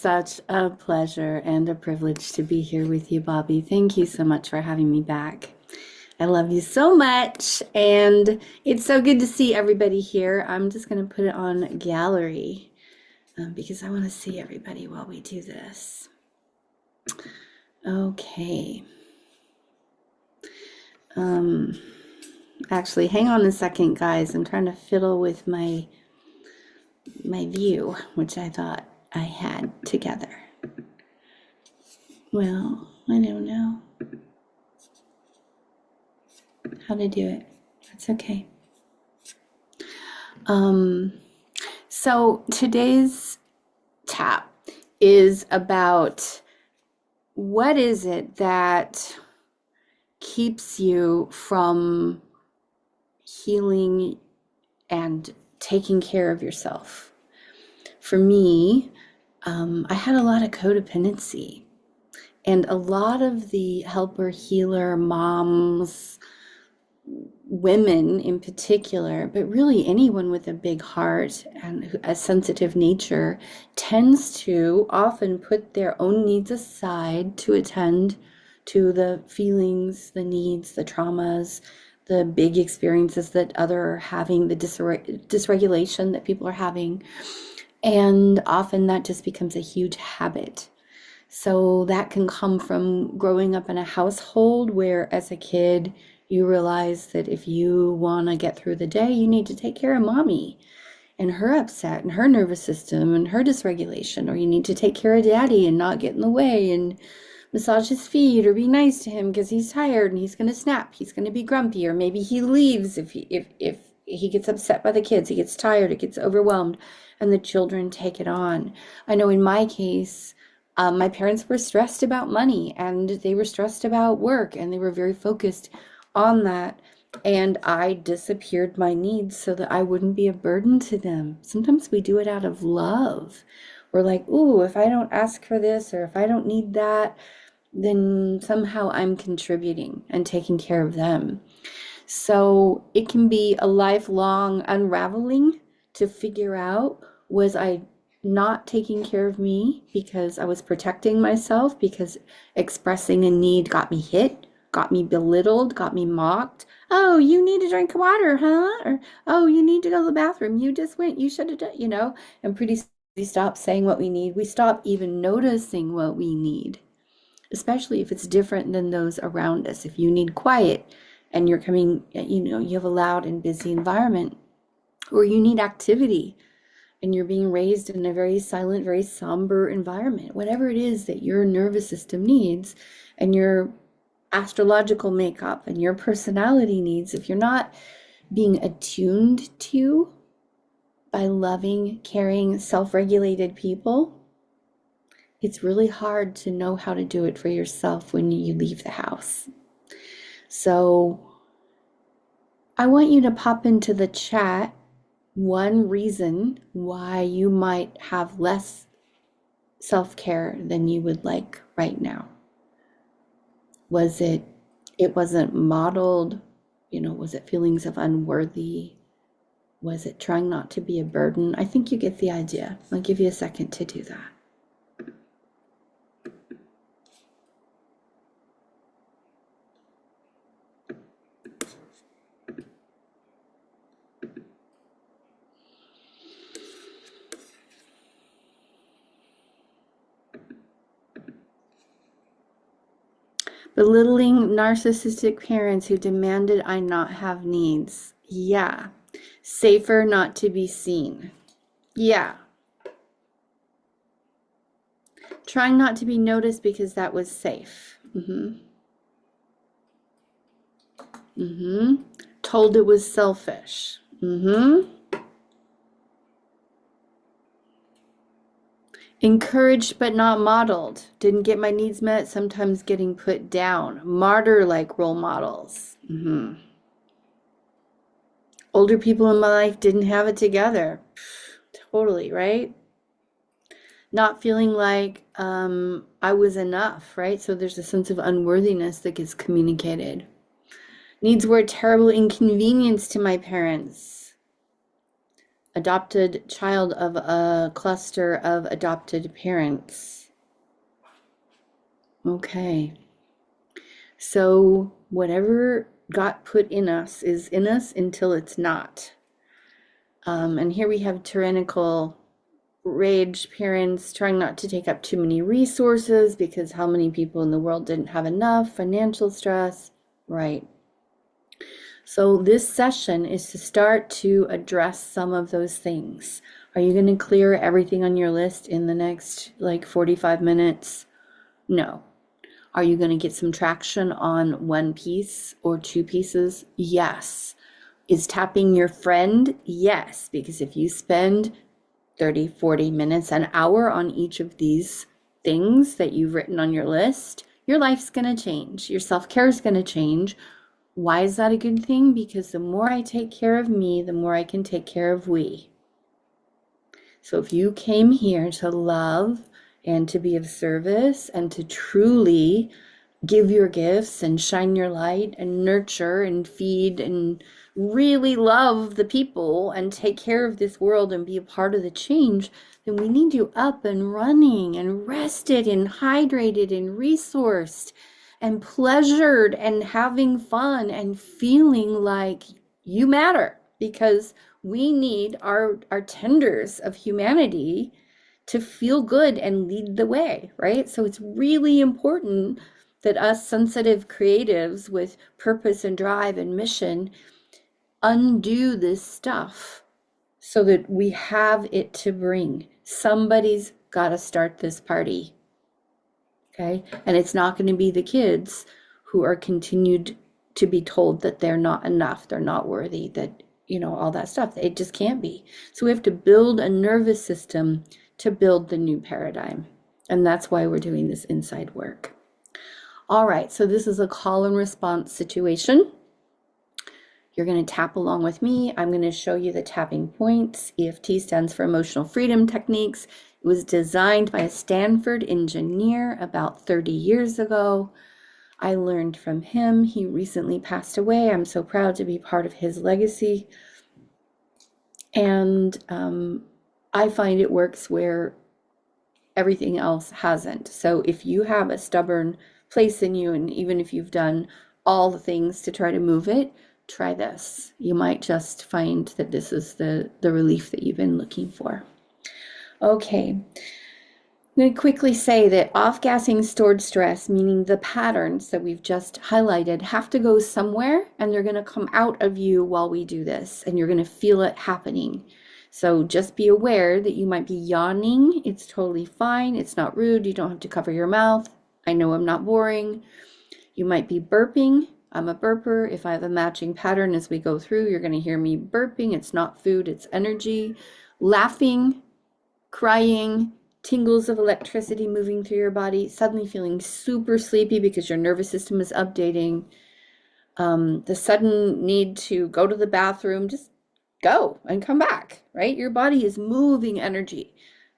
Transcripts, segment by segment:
such a pleasure and a privilege to be here with you, Bobby. Thank you so much for having me back. I love you so much, and it's so good to see everybody here. I'm just going to put it on gallery because I want to see everybody while we do this. Okay. Actually, hang on a second, guys. I'm trying to fiddle with my view, which I thought I had together. Well, I don't know how to do it. That's okay. So today's tap is about what is it that keeps you from healing and taking care of yourself. For me, I had a lot of codependency, and a lot of the helper, healer, moms, women in particular, but really anyone with a big heart and a sensitive nature tends to often put their own needs aside to attend to the feelings, the needs, the traumas, the big experiences that others are having, the dysregulation that people are having. And often that just becomes a huge habit. So that can come from growing up in a household where as a kid, you realize that if you want to get through the day, you need to take care of mommy and her upset and her nervous system and her dysregulation, or you need to take care of daddy and not get in the way and massage his feet or be nice to him because he's tired and he's going to snap, he's going to be grumpy, or maybe he leaves if he gets upset by the kids, he gets tired, he gets overwhelmed, and the children take it on. I know in my case, my parents were stressed about money and they were stressed about work and they were very focused on that, and I disappeared my needs so that I wouldn't be a burden to them. Sometimes we do it out of love. We're like, ooh, if I don't ask for this or if I don't need that, then somehow I'm contributing and taking care of them. So it can be a lifelong unraveling to figure out, was I not taking care of me because I was protecting myself, because expressing a need got me hit, got me belittled, got me mocked. Oh, you need to drink water, huh? Or, oh, you need to go to the bathroom. You just went, you should have done, and pretty soon we stop saying what we need. We stop even noticing what we need, especially if it's different than those around us. If you need quiet and you're coming, you have a loud and busy environment, or you need activity and you're being raised in a very silent, very somber environment, whatever it is that your nervous system needs and your astrological makeup and your personality needs, if you're not being attuned to by loving, caring, self-regulated people, it's really hard to know how to do it for yourself when you leave the house. So I want you to pop into the chat one reason why you might have less self-care than you would like right now. Was it wasn't modeled? Was it feelings of unworthy? Was it trying not to be a burden? I think you get the idea. I'll give you a second to do that. Belittling narcissistic parents who demanded I not have needs. Yeah. Safer not to be seen. Yeah. Trying not to be noticed because that was safe. Told it was selfish. Encouraged but not modeled. Didn't get my needs met, sometimes getting put down. Martyr-like role models. Older people in my life didn't have it together. Totally, right? Not feeling like I was enough, right? So there's a sense of unworthiness that gets communicated. Needs were a terrible inconvenience to my parents. adopted child of a cluster of adopted parents. Okay. So whatever got put in us is in us until it's not. And here we have tyrannical rage parents trying not to take up too many resources because how many people in the world didn't have enough, financial stress, right? So this session is to start to address some of those things. Are you going to clear everything on your list in the next like 45 minutes? No. Are you going to get some traction on one piece or two pieces? Yes. Is tapping your friend? Yes, because if you spend 30, 40 minutes, an hour on each of these things that you've written on your list, your life's going to change. Your self-care is going to change. Why is that a good thing? Because the more I take care of me, the more I can take care of we. So if you came here to love and to be of service and to truly give your gifts and shine your light and nurture and feed and really love the people and take care of this world and be a part of the change, then we need you up and running and rested and hydrated and resourced and pleasured and having fun and feeling like you matter, because we need our tenders of humanity to feel good and lead the way, right? So it's really important that us sensitive creatives with purpose and drive and mission undo this stuff so that we have it to bring. Somebody's got to start this party. Okay? And it's not going to be the kids who are continued to be told that they're not enough, they're not worthy, that, all that stuff. It just can't be. So we have to build a nervous system to build the new paradigm. And that's why we're doing this inside work. All right, so this is a call and response situation. You're going to tap along with me. I'm going to show you the tapping points. EFT stands for Emotional Freedom Techniques. It was designed by a Stanford engineer about 30 years ago. I learned from him. He recently passed away. I'm so proud to be part of his legacy. And I find it works where everything else hasn't. So if you have a stubborn place in you, and even if you've done all the things to try to move it, try this. You might just find that this is the relief that you've been looking for. Okay. I'm going to quickly say that off-gassing stored stress, meaning the patterns that we've just highlighted, have to go somewhere, and they're going to come out of you while we do this, and you're going to feel it happening. So just be aware that you might be yawning. It's totally fine. It's not rude. You don't have to cover your mouth. I know I'm not boring. You might be burping. I'm a burper. If I have a matching pattern as we go through, you're going to hear me burping. It's not food, it's energy. Laughing, crying, tingles of electricity moving through your body, suddenly feeling super sleepy because your nervous system is updating. The sudden need to go to the bathroom, just go and come back, right? Your body is moving energy,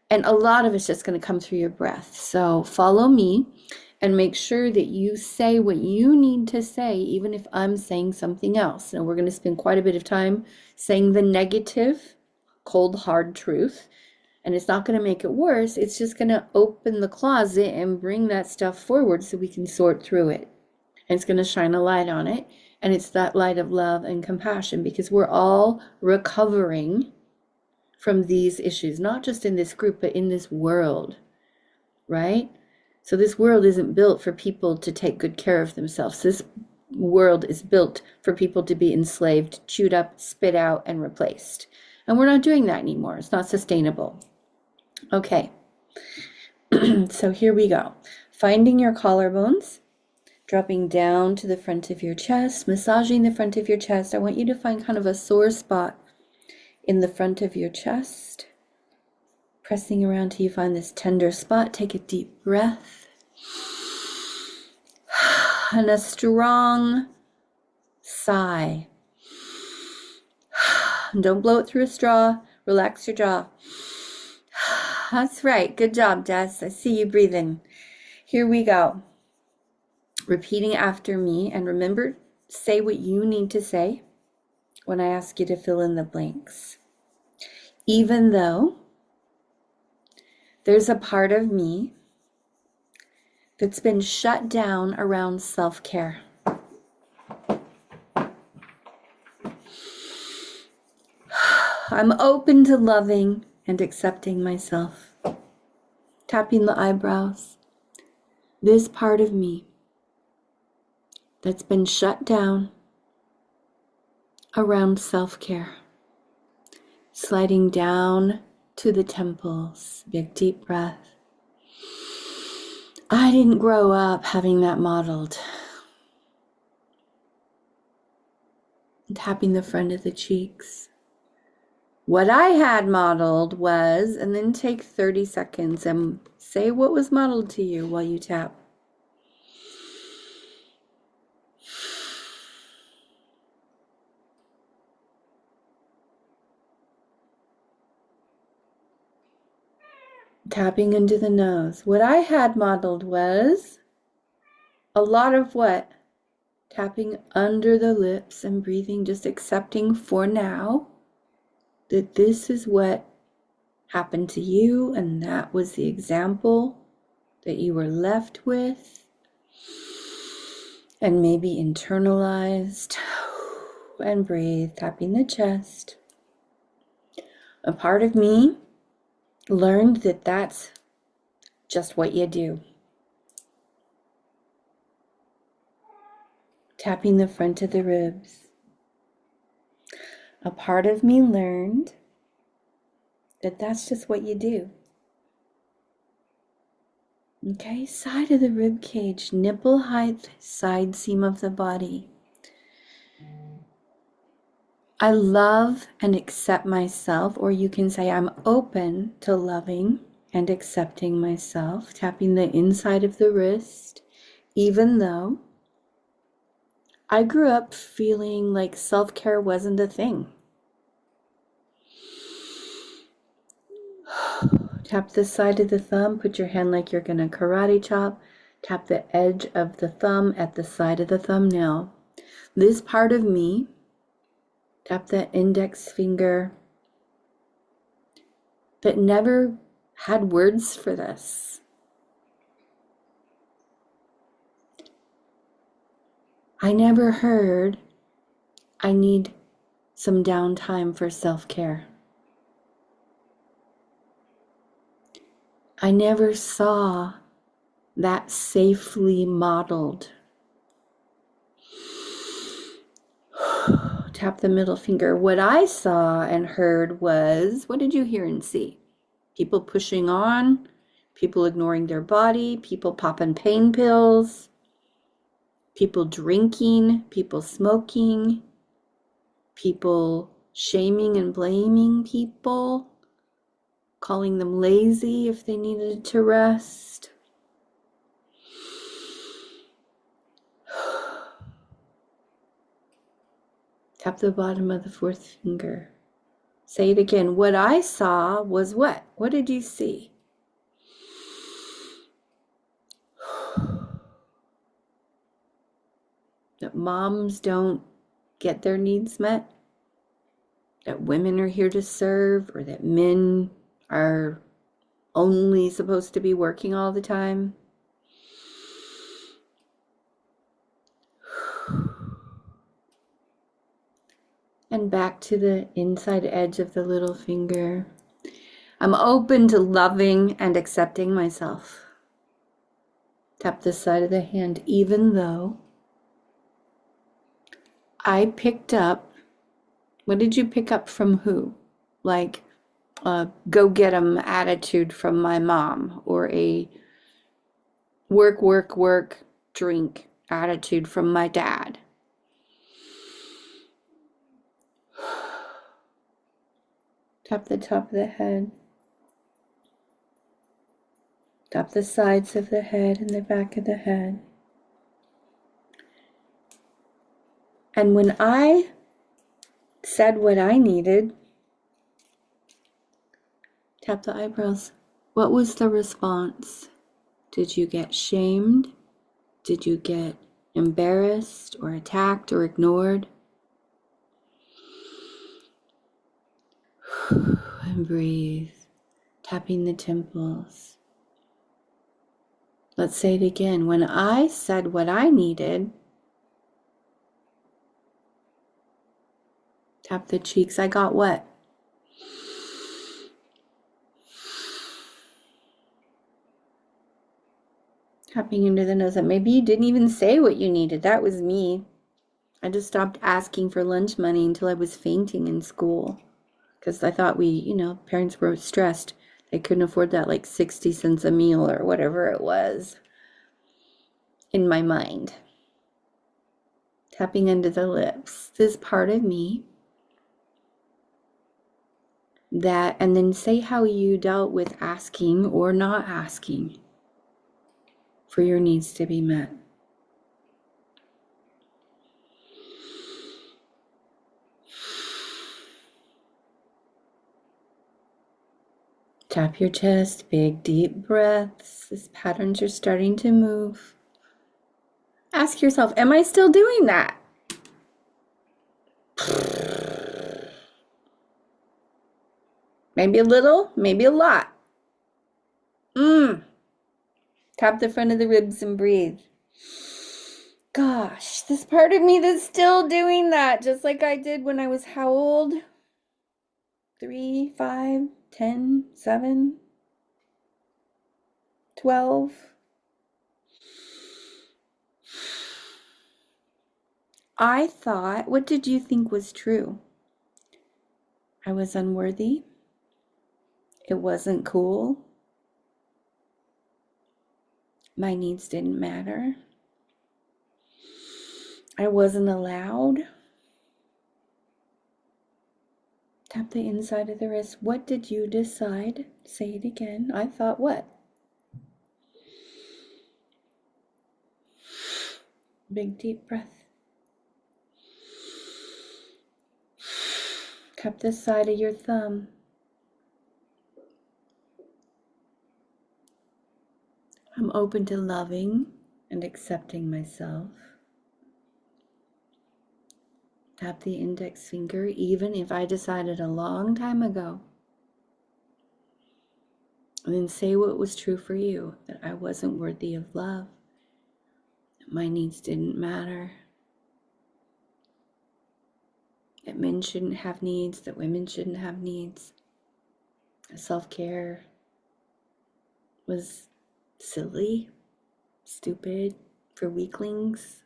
and a lot of it's just going to come through your breath. So follow me and make sure that you say what you need to say, even if I'm saying something else. Now, we're going to spend quite a bit of time saying the negative, cold, hard truth, and it's not going to make it worse. It's just going to open the closet and bring that stuff forward so we can sort through it. And it's going to shine a light on it. And it's that light of love and compassion, because we're all recovering from these issues, not just in this group, but in this world, right? So this world isn't built for people to take good care of themselves. This world is built for people to be enslaved, chewed up, spit out, and replaced. And we're not doing that anymore. It's not sustainable. Okay. So here we go. Finding your collarbones. Dropping down to the front of your chest, massaging the front of your chest. I want you to find kind of a sore spot in the front of your chest. Pressing around till you find this tender spot. Take a deep breath. And a strong sigh. Don't blow it through a straw. Relax your jaw. That's right. Good job, Des. I see you breathing. Here we go. Repeating after me, and remember, say what you need to say when I ask you to fill in the blanks. even though there's a part of me that's been shut down around self-care. I'm open to loving and accepting myself. Tapping the eyebrows. This part of me that's been shut down around self-care. Sliding down to the temples. Big deep breath. I didn't grow up having that modeled. Tapping the front of the cheeks. What I had modeled was, and then take 30 seconds and say what was modeled to you while you tap. Tapping into the nose. What I had modeled was a lot of what? Tapping under the lips and breathing, just accepting for now that this is what happened to you and that was the example that you were left with and maybe internalized. And breathe, tapping the chest. A part of me learned that that's just what you do. Tapping the front of the ribs. A part of me learned that that's just what you do. Okay, side of the rib cage, nipple height, side seam of the body. I love and accept myself, or you can say I'm open to loving and accepting myself. Tapping the inside of the wrist, even though I grew up feeling like self-care wasn't a thing. Tap the side of the thumb, put your hand like you're gonna karate chop. Tap the edge of the thumb at the side of the thumbnail. This part of me, tap the index finger, that never had words for this. I never heard, I need some downtime for self-care. I never saw that safely modeled. Tap the middle finger. What I saw and heard was, what did you hear and see? People pushing on, people ignoring their body, people popping pain pills, people drinking, people smoking, people shaming and blaming people, calling them lazy if they needed to rest. Tap the bottom of the fourth finger. Say it again. What I saw was what? What did you see? That moms don't get their needs met, that women are here to serve, or that men are only supposed to be working all the time. And back to the inside edge of the little finger. I'm open to loving and accepting myself. Tap the side of the hand, even though I picked up, what did you pick up from who? Like a go get 'em attitude from my mom, or a work, work, work, drink attitude from my dad. Tap the top of the head. Tap the sides of the head and the back of the head. And when I said what I needed, tap the eyebrows. What was the response? Did you get shamed? Did you get embarrassed or attacked or ignored? And breathe, tapping the temples. Let's say it again. When I said what I needed, tap the cheeks. I got what? Tapping into the nose. Maybe you didn't even say what you needed. That was me. I just stopped asking for lunch money until I was fainting in school. Because I thought parents were stressed. They couldn't afford that like 60 cents a meal or whatever it was in my mind. Tapping into the lips. This part of me that, and then say how you dealt with asking or not asking for your needs to be met. Tap your chest, big deep breaths. These patterns are starting to move. Ask yourself, am I still doing that? Maybe a little, maybe a lot. Tap the front of the ribs and breathe. Gosh, this part of me that's still doing that, just like I did when I was how old? 3, 5, 10, 7, 12. I thought, what did you think was true? I was unworthy. It wasn't cool. My needs didn't matter. I wasn't allowed. Tap the inside of the wrist. What did you decide? Say it again. I thought what? Big deep breath. Tap the side of your thumb. I'm open to loving and accepting myself. Tap the index finger, even if I decided a long time ago. And then say what was true for you, that I wasn't worthy of love, that my needs didn't matter, that men shouldn't have needs, that women shouldn't have needs, that self-care was silly, stupid, for weaklings.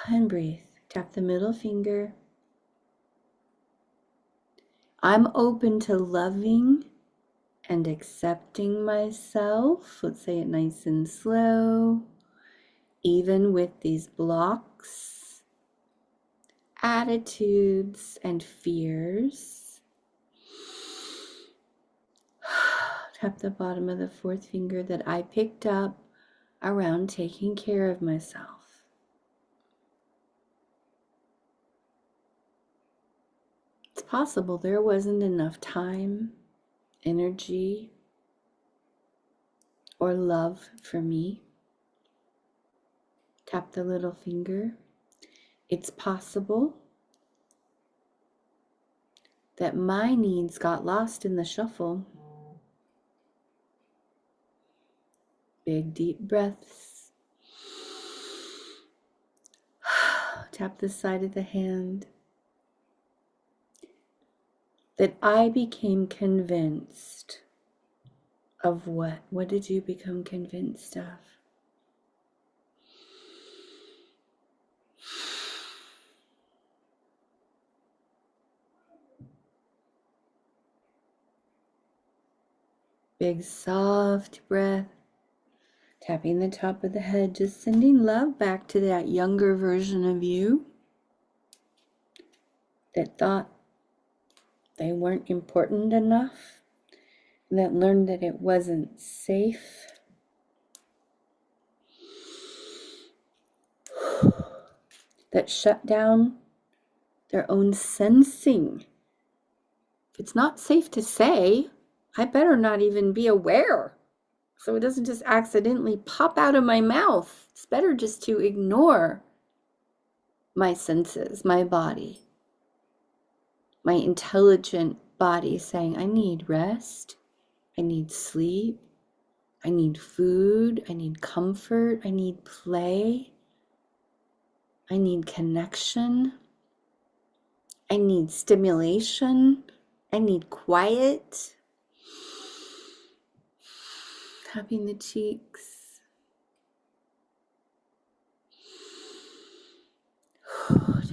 And breathe. Tap the middle finger. I'm open to loving and accepting myself. Let's say it nice and slow. Even with these blocks, attitudes, and fears. Tap the bottom of the fourth finger that I picked up around taking care of myself. It's possible there wasn't enough time, energy, or love for me. Tap the little finger. It's possible that my needs got lost in the shuffle. Big deep breaths. Tap the side of the hand. That I became convinced of what? What did you become convinced of? Big soft breath. Tapping the top of the head, just sending love back to that younger version of you that thought they weren't important enough, that learned that it wasn't safe. That shut down their own sensing. If it's not safe to say, I better not even be aware, so it doesn't just accidentally pop out of my mouth. It's better just to ignore my senses, my body. my intelligent body saying, I need rest, I need sleep, I need food, I need comfort, I need play, I need connection, I need stimulation, I need quiet. Tapping the cheeks.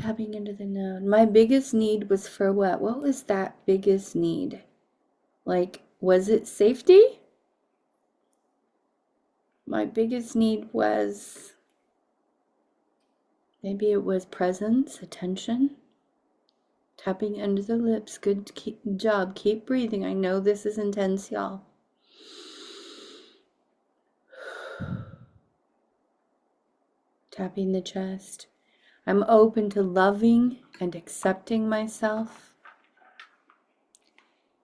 Tapping into the node. My biggest need was for what? What was that biggest need? Like, was it safety? My biggest need was, maybe it was presence, attention. Tapping under the lips. Good job. Keep breathing. I know this is intense, y'all. Tapping the chest. I'm open to loving and accepting myself,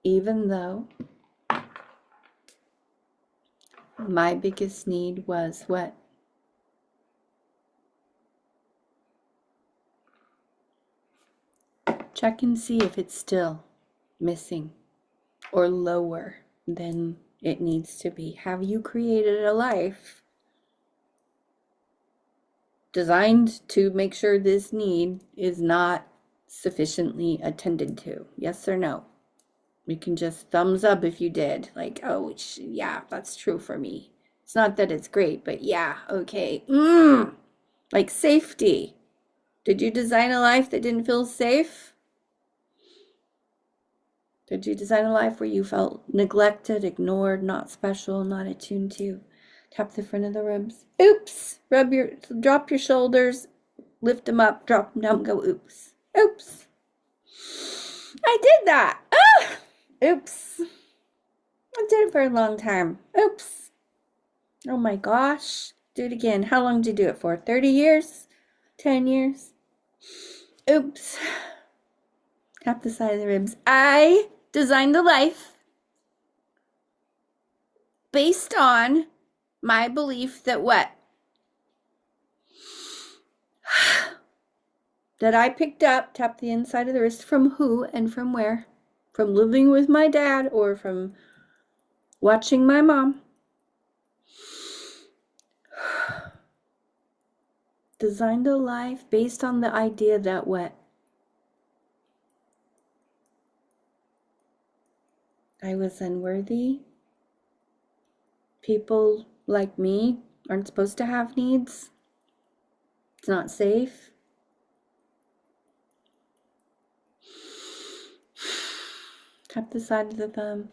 even though my biggest need was what? Check and see if it's still missing or lower than it needs to be. Have you created a life designed to make sure this need is not sufficiently attended to? Yes or no? You can just thumbs up if you did. Like, oh, yeah, that's true for me. It's not that it's great, but yeah, okay. Like safety. Did you design a life that didn't feel safe? Did you design a life where you felt neglected, ignored, not special, not attuned to? Tap the front of the ribs. Oops. Drop your shoulders, lift them up, drop them down, go oops. Oops. I did that. Ah! Oops. I did it for a long time. Oops. Oh my gosh. Do it again. How long did you do it for? 30 years? 10 years? Oops. Tap the side of the ribs. I designed the life based on my belief that what? That I picked up, tap the inside of the wrist, from who and from where? From living with my dad or from watching my mom? Designed a life based on the idea that what? I was unworthy. People like me aren't supposed to have needs. It's not safe. Tap the side of the thumb.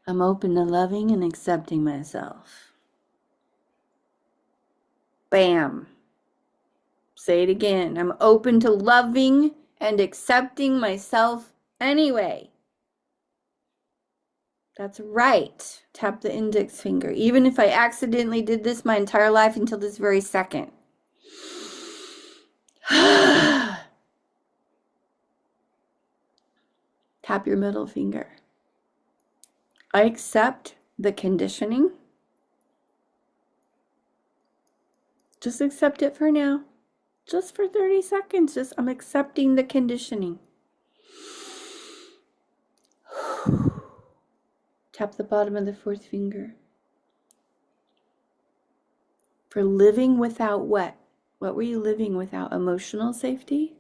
I'm open to loving and accepting myself. Bam. Say it again. I'm open to loving and accepting myself anyway. That's right. Tap the index finger. Even if I accidentally did this my entire life until this very second. Tap your middle finger. I accept the conditioning. Just accept it for now. Just for 30 seconds. I'm accepting the conditioning. Tap the bottom of the fourth finger. For living without what? What were you living without? Emotional safety?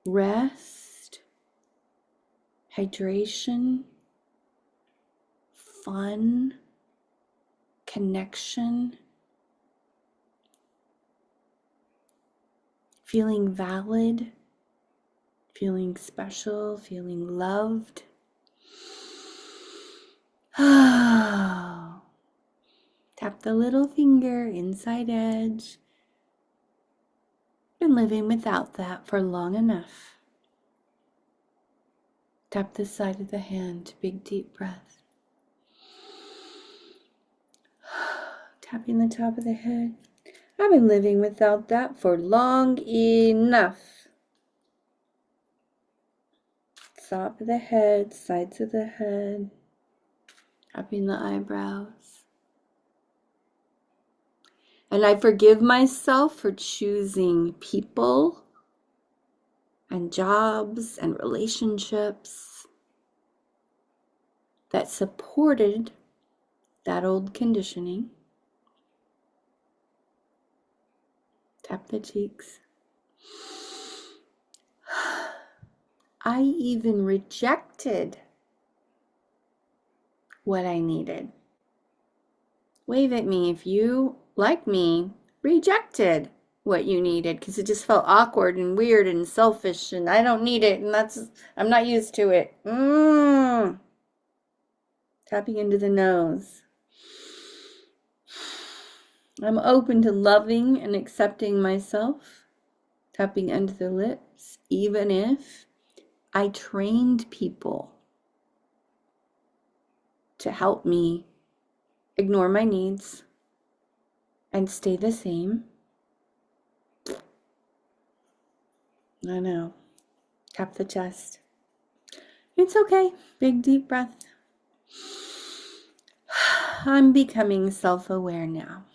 Rest? Hydration? Fun? Connection? Feeling valid? Feeling special? Feeling loved? Tap the little finger, inside edge. Been living without that for long enough. Tap the side of the hand, big deep breath. Tapping the top of the head. I've been living without that for long enough. Top of the head, sides of the head. Tapping the eyebrows. And I forgive myself for choosing people and jobs and relationships that supported that old conditioning. Tap the cheeks. I even rejected what I needed. Wave at me if you, like me, rejected what you needed because it just felt awkward and weird and selfish and I don't need it and I'm not used to it. Tapping into the nose. I'm open to loving and accepting myself. Tapping into the lips, even if I trained people to help me ignore my needs and stay the same. I know. Tap the chest. It's okay. Big deep breath. I'm becoming self-aware now.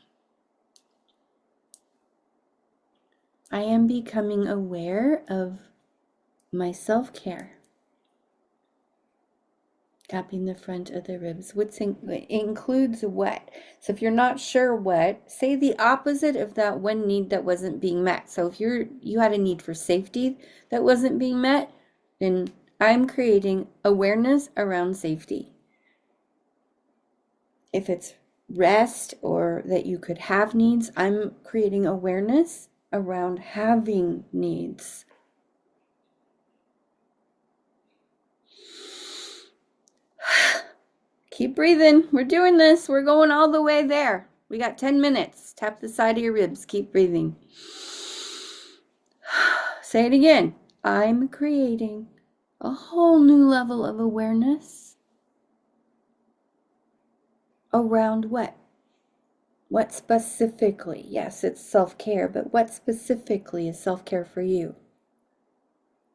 I am becoming aware of my self-care. Tapping the front of the ribs, which includes what? So if you're not sure what, say the opposite of that one need that wasn't being met. So if you had a need for safety that wasn't being met, then I'm creating awareness around safety. If it's rest or that you could have needs, I'm creating awareness around having needs. Keep breathing. We're doing this. We're going all the way there. We got 10 minutes. Tap the side of your ribs. Keep breathing. Say it again. I'm creating a whole new level of awareness around what? What specifically? Yes, it's self-care, but what specifically is self-care for you?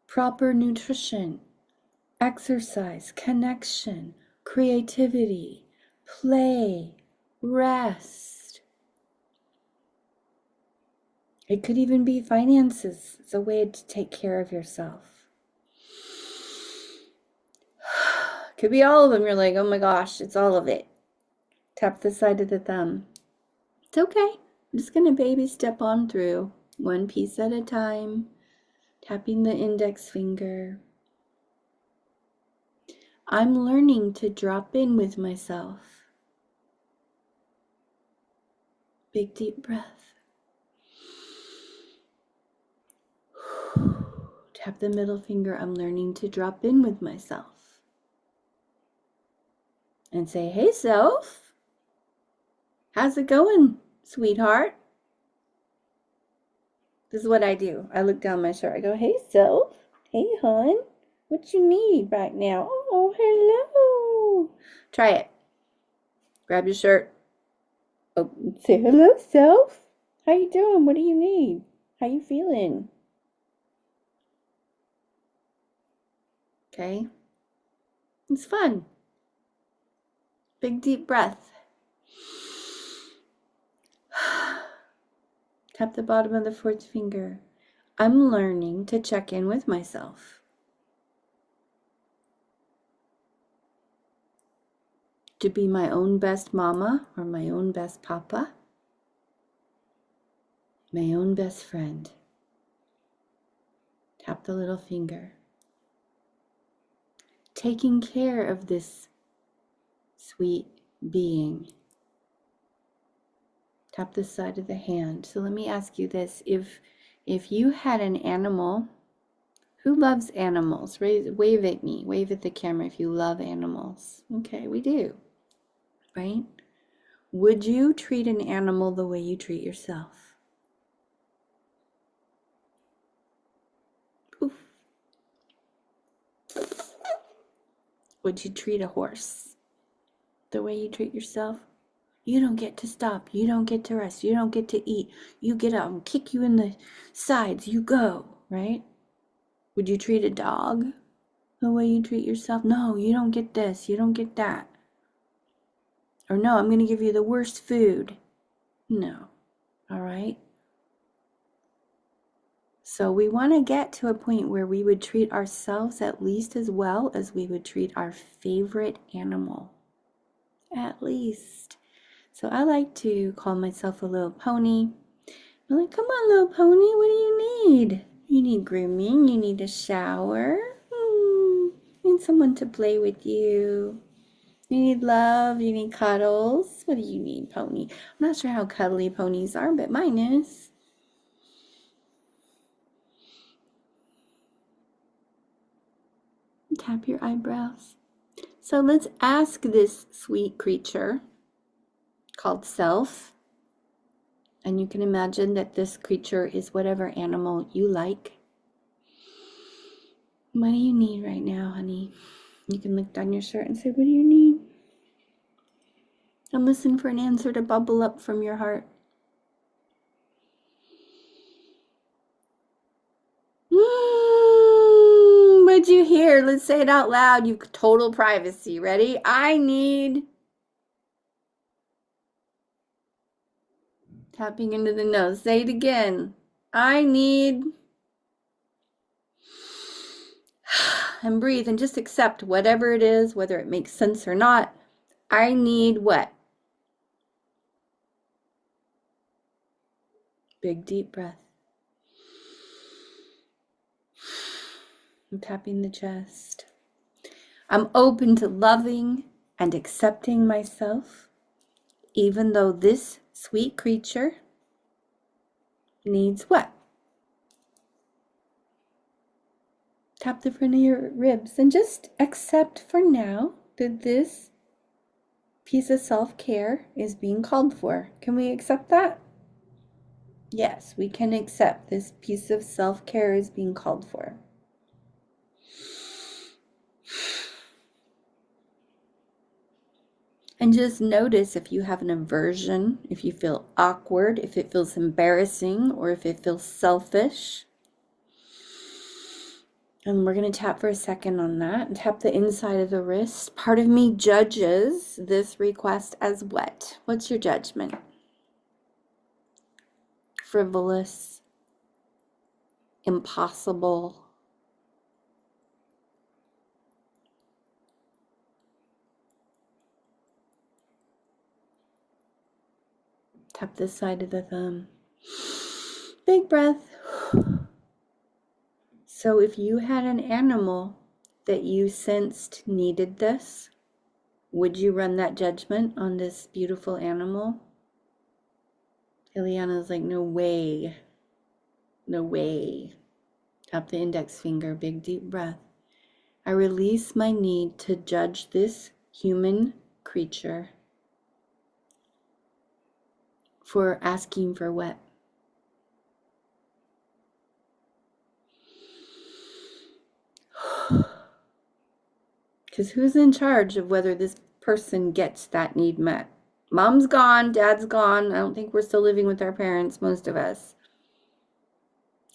Proper nutrition, exercise, connection, creativity, play, rest. It could even be finances. It's a way to take care of yourself. Could be all of them. You're like, oh my gosh, it's all of it. Tap the side of the thumb. It's okay. I'm just going to baby step on through, one piece at a time. Tapping the index finger. I'm learning to drop in with myself. Big deep breath. Tap the middle finger. I'm learning to drop in with myself. And say, hey self, how's it going, sweetheart? This is what I do. I look down my shirt. I go, hey self, hey hon, what you need right now? Oh, hello. Try it. Grab your shirt. Oh, say hello self. How you doing? What do you need? How you feeling? Okay. It's fun. Big deep breath. Tap the bottom of the fourth finger. I'm learning to check in with myself. To be my own best mama or my own best papa. My own best friend. Tap the little finger. Taking care of this sweet being. Tap the side of the hand. So let me ask you this. If you had an animal, who loves animals? Wave at me. Wave at the camera if you love animals. Okay, we do. Right? Would you treat an animal the way you treat yourself? Oof. Would you treat a horse the way you treat yourself? You don't get to stop. You don't get to rest. You don't get to eat. You get up and kick you in the sides. You go, right? Would you treat a dog the way you treat yourself? No, you don't get this. You don't get that. Or no, I'm going to give you the worst food. No. All right? So we want to get to a point where we would treat ourselves at least as well as we would treat our favorite animal. At least. So I like to call myself a little pony. I'm like, come on, little pony, what do you need? You need grooming, you need a shower, you need someone to play with you. You need love, you need cuddles. What do you need, pony? I'm not sure how cuddly ponies are, but mine is. Tap your eyebrows. So let's ask this sweet creature called self. And you can imagine that this creature is whatever animal you like. What do you need right now, honey? You can look down your shirt and say, what do you need? And listen for an answer to bubble up from your heart. What'd you hear? Let's say it out loud. You've total privacy. Ready? I need... Tapping into the nose. Say it again. I need... And breathe and just accept whatever it is, whether it makes sense or not. I need what? Big deep breath. I'm tapping the chest. I'm open to loving and accepting myself, even though this sweet creature needs what? Tap the front of your ribs and just accept for now that this piece of self-care is being called for. Can we accept that? Yes, we can accept this piece of self-care is being called for. And just notice if you have an aversion, if you feel awkward, if it feels embarrassing, or if it feels selfish. And we're going to tap for a second on that. And tap the inside of the wrist. Part of me judges this request as what? What's your judgment? Frivolous, impossible. Tap this side of the thumb. Big breath. So if you had an animal that you sensed needed this, would you run that judgment on this beautiful animal? Ileana's like, no way. No way. Tap the index finger, big deep breath. I release my need to judge this human creature for asking for what? Because who's in charge of whether this person gets that need met? Mom's gone, dad's gone. I don't think we're still living with our parents, most of us.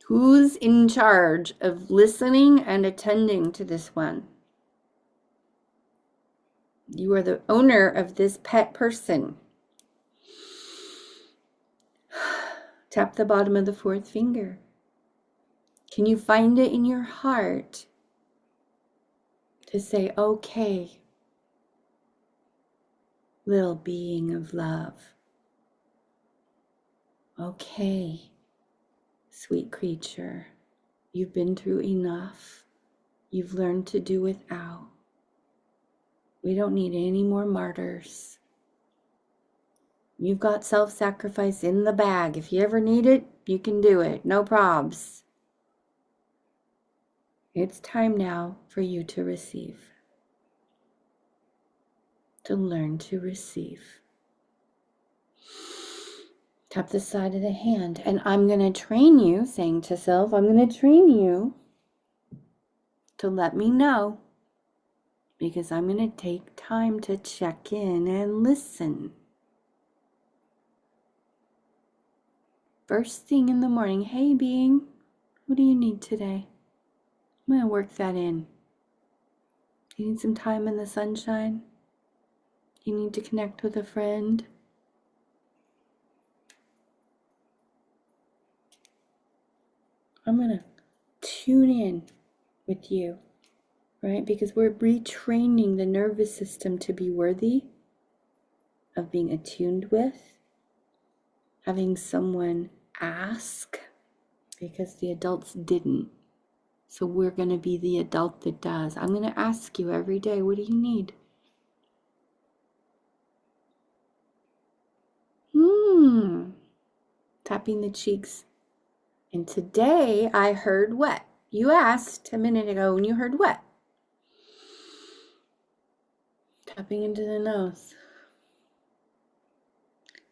Who's in charge of listening and attending to this one? You are the owner of this pet person. Tap the bottom of the fourth finger. Can you find it in your heart to say, okay, little being of love. Okay, sweet creature, you've been through enough. You've learned to do without. We don't need any more martyrs. You've got self-sacrifice in the bag. If you ever need it, you can do it. No probs. It's time now for you to receive. To learn to receive. Tap the side of the hand. And I'm going to train you, saying to self, I'm going to train you to let me know. Because I'm going to take time to check in and listen. First thing in the morning, hey being, what do you need today? I'm going to work that in. You need some time in the sunshine? You need to connect with a friend? I'm going to tune in with you, right? Because we're retraining the nervous system to be worthy of being attuned with, having someone ask, because the adults didn't. So we're going to be the adult that does. I'm going to ask you every day, what do you need? Tapping the cheeks. And today I heard what? You asked a minute ago and you heard what? Tapping into the nose.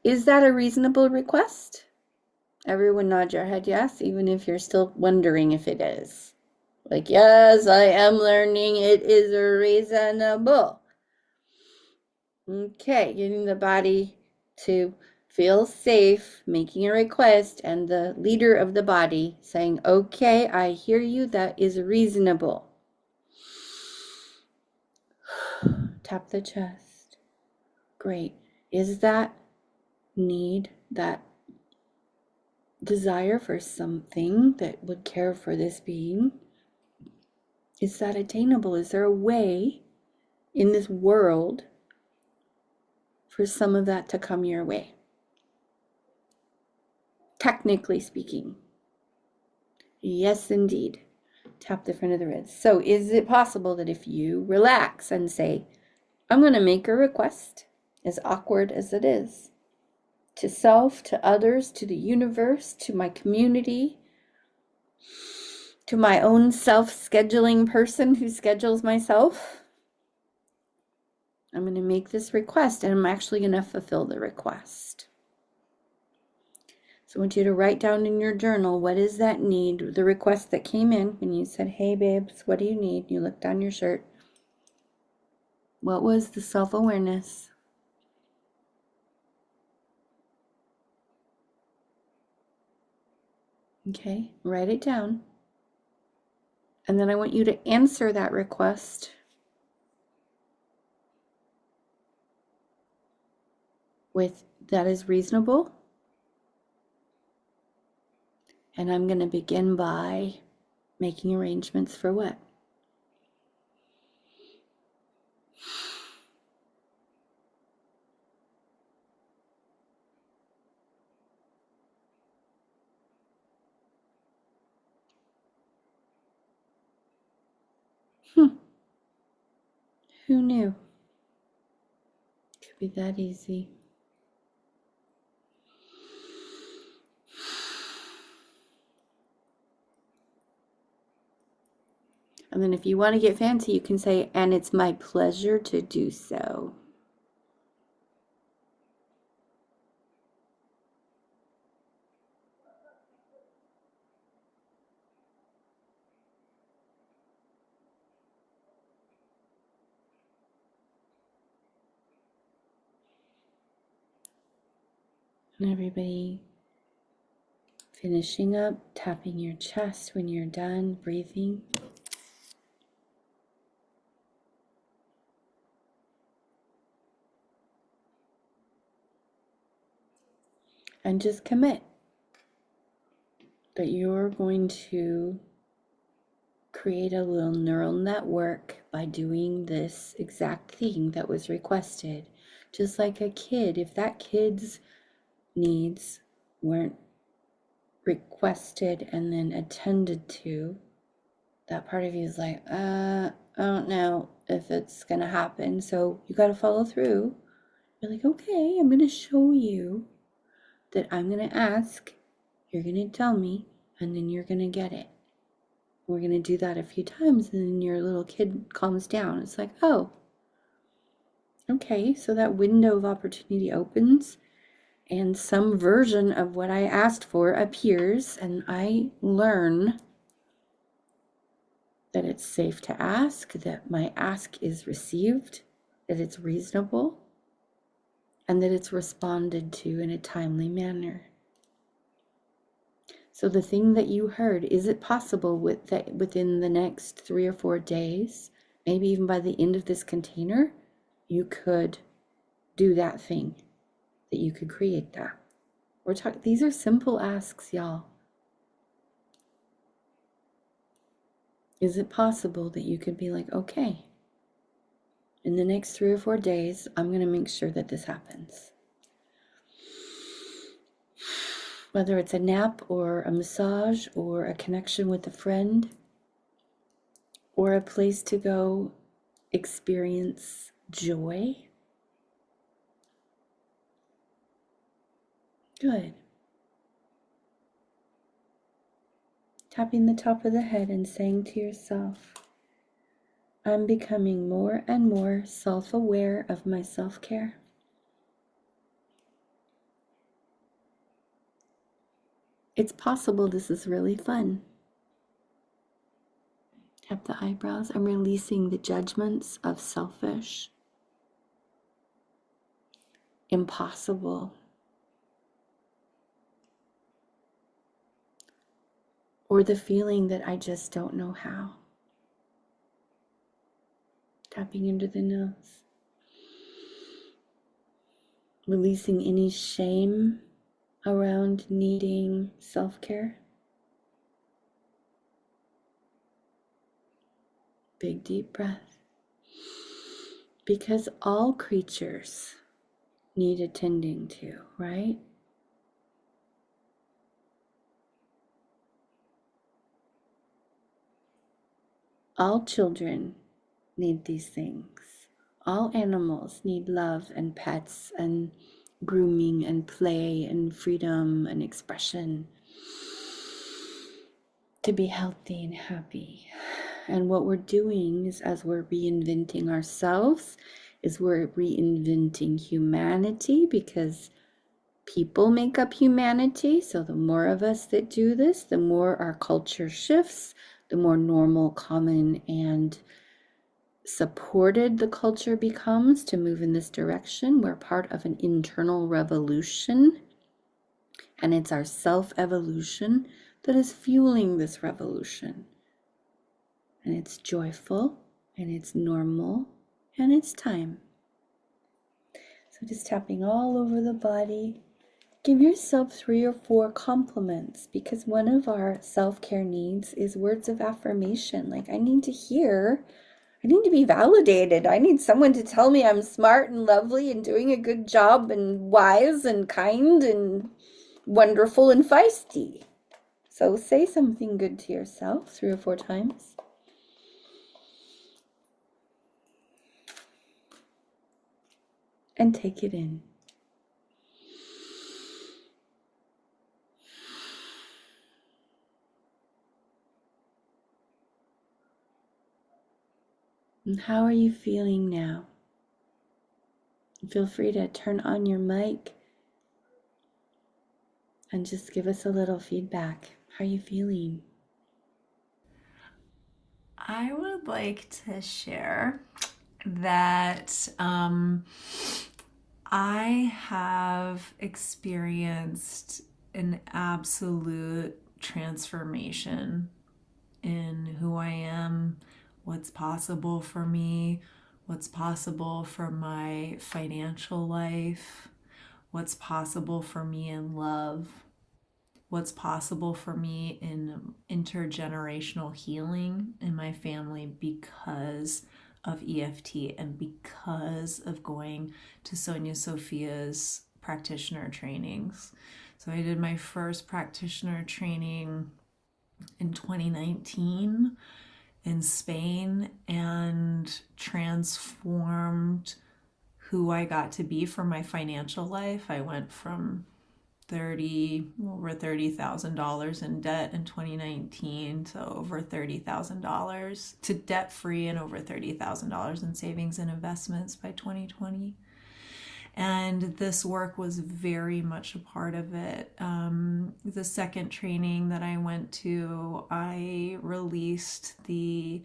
Is that a reasonable request? Everyone nod your head yes, even if you're still wondering if it is. Like, yes, I am learning it is reasonable. Okay, getting the body to feel safe, making a request, and the leader of the body saying, okay, I hear you, that is reasonable. Tap the chest. Great. Is that need, that desire for something that would care for this being, is that attainable? Is there a way in this world for some of that to come your way? Technically speaking. Yes, indeed. Tap the front of the ribs. So is it possible that if you relax and say, I'm going to make a request, as awkward as it is, to self, to others, to the universe, to my community, to my own self-scheduling person who schedules myself, I'm going to make this request and I'm actually going to fulfill the request. So I want you to write down in your journal, what is that need, the request that came in when you said, hey babes, what do you need? You looked down your shirt. What was the self-awareness? Okay, write it down. And then I want you to answer that request with, that is reasonable. And I'm going to begin by making arrangements for what? Who knew? Could be that easy. And then if you want to get fancy, you can say, and it's my pleasure to do so. And everybody finishing up, tapping your chest when you're done, breathing. And just commit that you're going to create a little neural network by doing this exact thing that was requested. Just like a kid, if that kid's needs weren't requested and then attended to, that part of you is like, I don't know if it's gonna happen, so you gotta follow through. You're like, okay, I'm gonna show you that I'm gonna ask, you're gonna tell me, and then you're gonna get it. We're gonna do that a few times, and then your little kid calms down. It's like, oh, okay, so that window of opportunity opens, and some version of what I asked for appears, and I learn that it's safe to ask, that my ask is received, that it's reasonable, and that it's responded to in a timely manner. So the thing that you heard, is it possible within the next 3 or 4 days, maybe even by the end of this container, you could do that thing, that you could create that? These are simple asks, y'all. Is it possible that you could be like, okay, in the next 3 or 4 days, I'm going to make sure that this happens? Whether it's a nap or a massage or a connection with a friend or a place to go experience joy. Good. Tapping the top of the head and saying to yourself, I'm becoming more and more self-aware of my self-care. It's possible this is really fun. Tap the eyebrows. I'm releasing the judgments of selfish, impossible, or the feeling that I just don't know how. Tapping into the nose. Releasing any shame around needing self-care. Big deep breath. Because all creatures need attending to, right? All children need these things. All animals need love and pets and grooming and play and freedom and expression to be healthy and happy. And what we're doing is, as we're reinventing ourselves, is we're reinventing humanity, because people make up humanity. So the more of us that do this, the more our culture shifts, the more normal, common, and supported the culture becomes to move in this direction. We're part of an internal revolution, and it's our self-evolution that is fueling this revolution. And it's joyful, and it's normal, and it's time. So just tapping all over the body. Give yourself 3 or 4 compliments, because one of our self-care needs is words of affirmation. Like, I need to be validated. I need someone to tell me I'm smart and lovely and doing a good job and wise and kind and wonderful and feisty. So say something good to yourself 3 or 4 times. And take it in. And how are you feeling now? Feel free to turn on your mic and just give us a little feedback. How are you feeling? I would like to share that I have experienced an absolute transformation in who I am, what's possible for me, what's possible for my financial life, what's possible for me in love, what's possible for me in intergenerational healing in my family because of EFT and because of going to Sophia's practitioner trainings. So I did my first practitioner training in 2019 in Spain and transformed who I got to be for my financial life. I went from over $30,000 in debt in 2019 to over $30,000 to debt free and over $30,000 in savings and investments by 2020. And this work was very much a part of it. The second training that I went to, I released the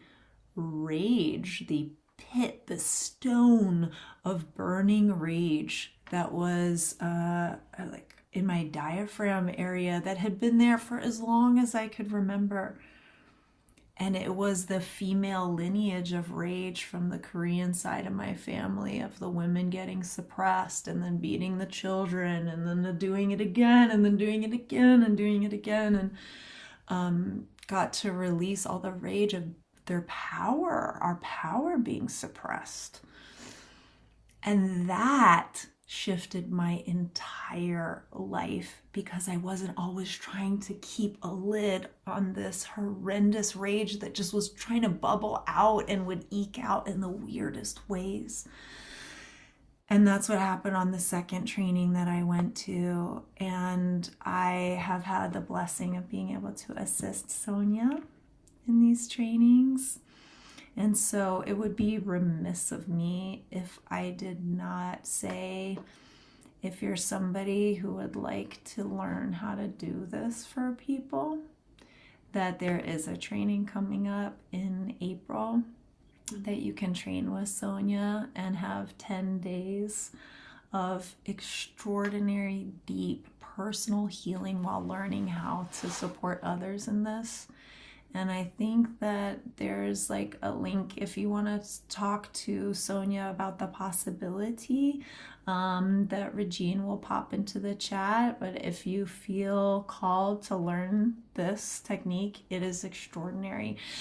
rage, the pit, the stone of burning rage that was like in my diaphragm area that had been there for as long as I could remember. And it was the female lineage of rage from the Korean side of my family, of the women getting suppressed and then beating the children and then doing it again and then doing it again and doing it again. And got to release all the rage of their power, our power being suppressed. And that shifted my entire life because I wasn't always trying to keep a lid on this horrendous rage that just was trying to bubble out and would eke out in the weirdest ways. And that's what happened on the second training that I went to. And I have had the blessing of being able to assist Sonya in these trainings. And so it would be remiss of me if I did not say, if you're somebody who would like to learn how to do this for people, that there is a training coming up in April that you can train with Sonya and have 10 days of extraordinary, deep personal healing while learning how to support others in this. And I think that there's like a link if you want to talk to Sonya about the possibility that Regine will pop into the chat. But if you feel called to learn this technique, it is extraordinary.